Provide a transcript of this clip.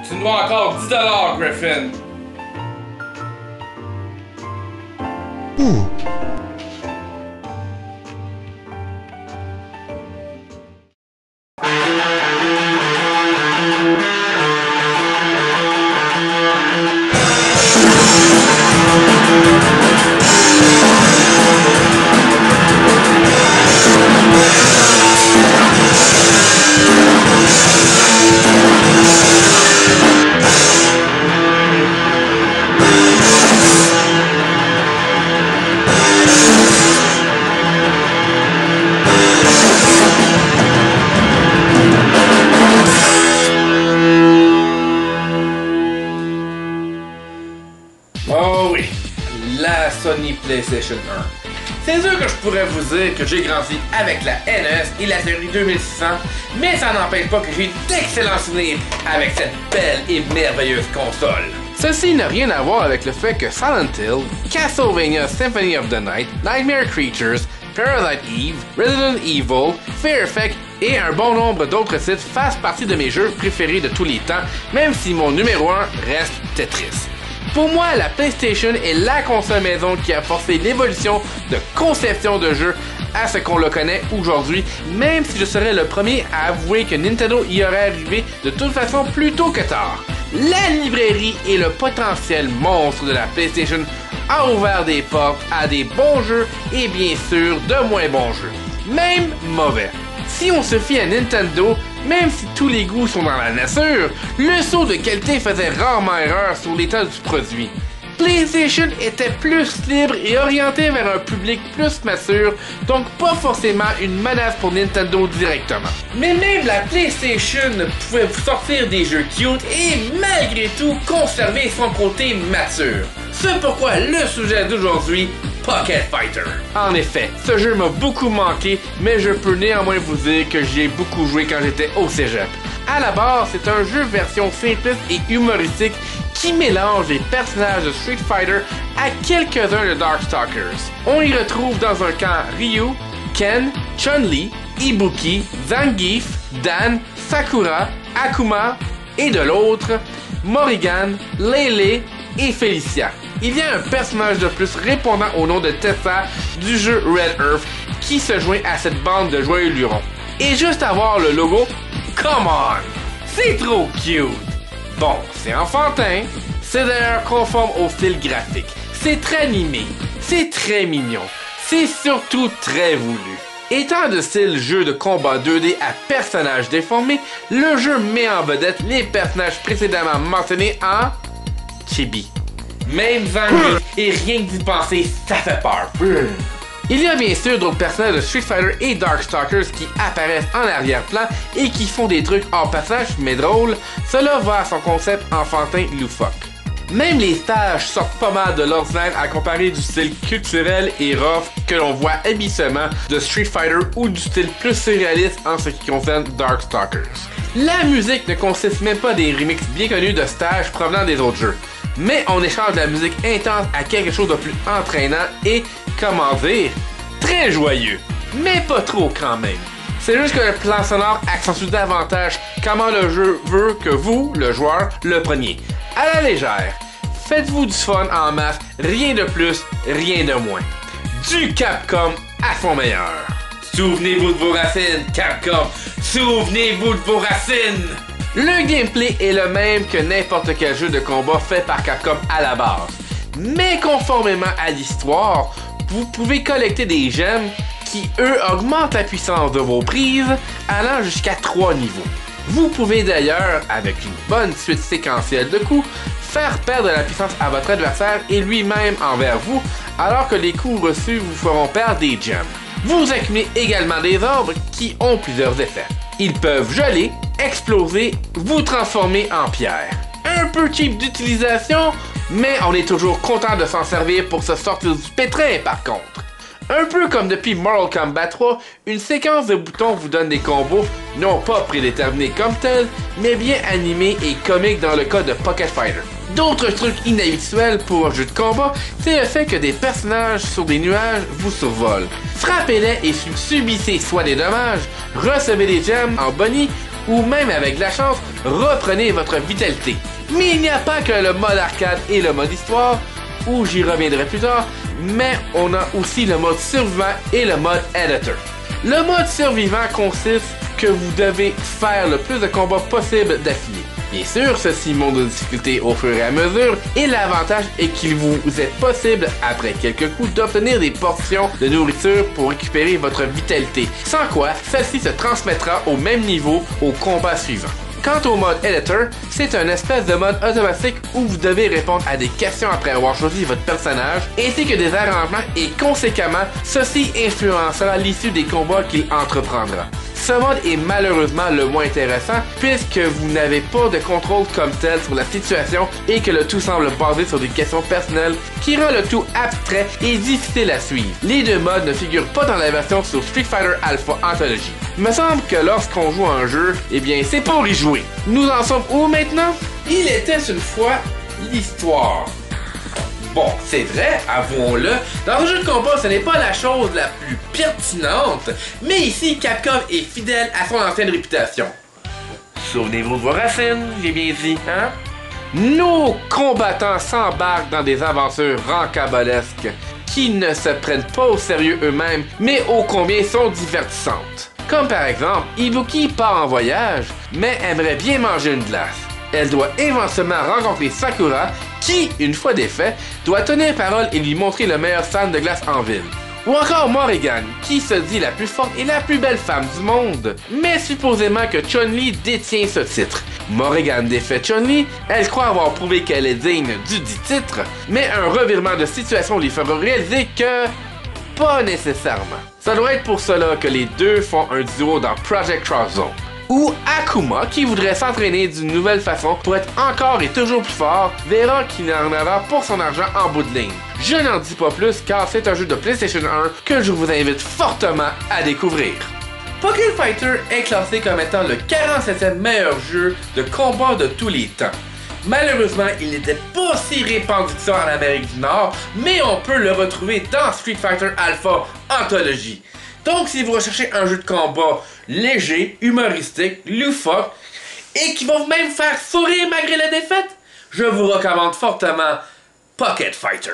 Tu me dois encore 10 $, Griffin. Oh oui, la Sony PlayStation 1. C'est sûr que je pourrais vous dire que j'ai grandi avec la NES et la série 2600, mais ça n'empêche pas que j'ai d'excellents souvenirs avec cette belle et merveilleuse console. Ceci n'a rien à voir avec le fait que Silent Hill, Castlevania Symphony of the Night, Nightmare Creatures, Parasite Eve, Resident Evil, Fear Effect et un bon nombre d'autres titres fassent partie de mes jeux préférés de tous les temps, même si mon numéro 1 reste Tetris. Pour moi, la PlayStation est la console maison qui a forcé l'évolution de conception de jeux à ce qu'on le connaît aujourd'hui, même si je serais le premier à avouer que Nintendo y aurait arrivé de toute façon plus tôt que tard. La librairie et le potentiel monstre de la PlayStation a ouvert des portes à des bons jeux et bien sûr de moins bons jeux, même mauvais. Si on se fie à Nintendo, même si tous les goûts sont dans la nature, le saut de qualité faisait rarement erreur sur l'état du produit. PlayStation était plus libre et orienté vers un public plus mature, donc pas forcément une menace pour Nintendo directement. Mais même la PlayStation pouvait vous sortir des jeux cute et malgré tout conserver son côté mature. C'est pourquoi le sujet d'aujourd'hui, Pocket Fighter. En effet, ce jeu m'a beaucoup manqué, mais je peux néanmoins vous dire que j'y ai beaucoup joué quand j'étais au cégep. À la base, c'est un jeu version simpliste et humoristique qui mélange les personnages de Street Fighter à quelques-uns de Darkstalkers. On y retrouve dans un camp Ryu, Ken, Chun-Li, Ibuki, Zangief, Dan, Sakura, Akuma et de l'autre, Morrigan, Lele et Felicia. Il y a un personnage de plus répondant au nom de Tessa du jeu Red Earth qui se joint à cette bande de joyeux lurons. Et juste à voir le logo, come on! C'est trop cute! Bon, c'est enfantin, c'est d'ailleurs conforme au style graphique, c'est très animé, c'est très mignon, c'est surtout très voulu. Étant de style jeu de combat 2D à personnages déformés, le jeu met en vedette les personnages précédemment mentionnés en chibi. Même Zangief, et rien que d'y penser, ça fait peur. Il y a bien sûr d'autres personnages de Street Fighter et Darkstalkers qui apparaissent en arrière-plan et qui font des trucs hors passage mais drôles, cela va à son concept enfantin loufoque. Même les stages sortent pas mal de l'ordinaire à comparer du style culturel et rough que l'on voit habituellement de Street Fighter ou du style plus surréaliste en ce qui concerne Darkstalkers. La musique ne consiste même pas des remixes bien connus de stages provenant des autres jeux, mais on échange de la musique intense à quelque chose de plus entraînant et, comment dire, très joyeux, mais pas trop quand même. C'est juste que le plan sonore accentue davantage comment le jeu veut que vous, le joueur, le preniez. À la légère, faites-vous du fun en masse, rien de plus, rien de moins. Du Capcom à son meilleur. Souvenez-vous de vos racines, Capcom! Souvenez-vous de vos racines! Le gameplay est le même que n'importe quel jeu de combat fait par Capcom à la base. Mais conformément à l'histoire, vous pouvez collecter des gemmes qui, eux, augmentent la puissance de vos prises, allant jusqu'à 3 niveaux. Vous pouvez d'ailleurs, avec une bonne suite séquentielle de coups, faire perdre la puissance à votre adversaire et lui-même envers vous, alors que les coups reçus vous feront perdre des gemmes. Vous accumulez également des orbes qui ont plusieurs effets. Ils peuvent geler, exploser, vous transformer en pierre. Un peu cheap d'utilisation, mais on est toujours content de s'en servir pour se sortir du pétrin par contre. Un peu comme depuis Mortal Kombat 3, une séquence de boutons vous donne des combos non pas prédéterminés comme tels, mais bien animés et comiques dans le cas de Pocket Fighter. D'autres trucs inhabituels pour un jeu de combat, c'est le fait que des personnages sur des nuages vous survolent. Frappez-les et subissez soit des dommages, recevez des gemmes en bonnie ou même avec de la chance, reprenez votre vitalité. Mais il n'y a pas que le mode arcade et le mode histoire, où j'y reviendrai plus tard, mais on a aussi le mode survivant et le mode editor. Le mode survivant consiste que vous devez faire le plus de combats possible d'affilée. Bien sûr, ceci monte de difficulté au fur et à mesure, et l'avantage est qu'il vous est possible, après quelques coups, d'obtenir des portions de nourriture pour récupérer votre vitalité, sans quoi celle-ci se transmettra au même niveau au combat suivant. Quant au mode Editor, c'est un espèce de mode automatique où vous devez répondre à des questions après avoir choisi votre personnage, ainsi que des arrangements et conséquemment, ceci influencera l'issue des combats qu'il entreprendra. Ce mode est malheureusement le moins intéressant puisque vous n'avez pas de contrôle comme tel sur la situation et que le tout semble basé sur des questions personnelles qui rend le tout abstrait et difficile à suivre. Les deux modes ne figurent pas dans la version sur Street Fighter Alpha Anthology. Il me semble que lorsqu'on joue à un jeu, eh bien c'est pour y jouer. Nous en sommes où maintenant? Il était une fois l'histoire. Bon, c'est vrai, avouons-le, dans un jeu de combat, ce n'est pas la chose la plus pertinente, mais ici, Capcom est fidèle à son ancienne réputation. Souvenez-vous de vos racines, j'ai bien dit, hein? Nos combattants s'embarquent dans des aventures rocambolesques qui ne se prennent pas au sérieux eux-mêmes, mais ô combien sont divertissantes. Comme par exemple, Ibuki part en voyage, mais aimerait bien manger une glace. Elle doit éventuellement rencontrer Sakura, qui, une fois défait, doit tenir parole et lui montrer le meilleur stand de glace en ville. Ou encore Morrigan, qui se dit la plus forte et la plus belle femme du monde, mais supposément que Chun-Li détient ce titre. Morrigan défait Chun-Li, elle croit avoir prouvé qu'elle est digne du dit titre, mais un revirement de situation lui fera réaliser que... pas nécessairement. Ça doit être pour cela que les deux font un duo dans Project Cross Zone. Ou Akuma, qui voudrait s'entraîner d'une nouvelle façon pour être encore et toujours plus fort, verra qu'il en aura pour son argent en bout de ligne. Je n'en dis pas plus car c'est un jeu de PlayStation 1 que je vous invite fortement à découvrir. Pocket Fighter est classé comme étant le 47e meilleur jeu de combat de tous les temps. Malheureusement, il n'était pas si répandu que ça en Amérique du Nord, mais on peut le retrouver dans Street Fighter Alpha Anthology. Donc, si vous recherchez un jeu de combat léger, humoristique, loufoque, et qui va vous même faire sourire malgré la défaite, je vous recommande fortement Pocket Fighter.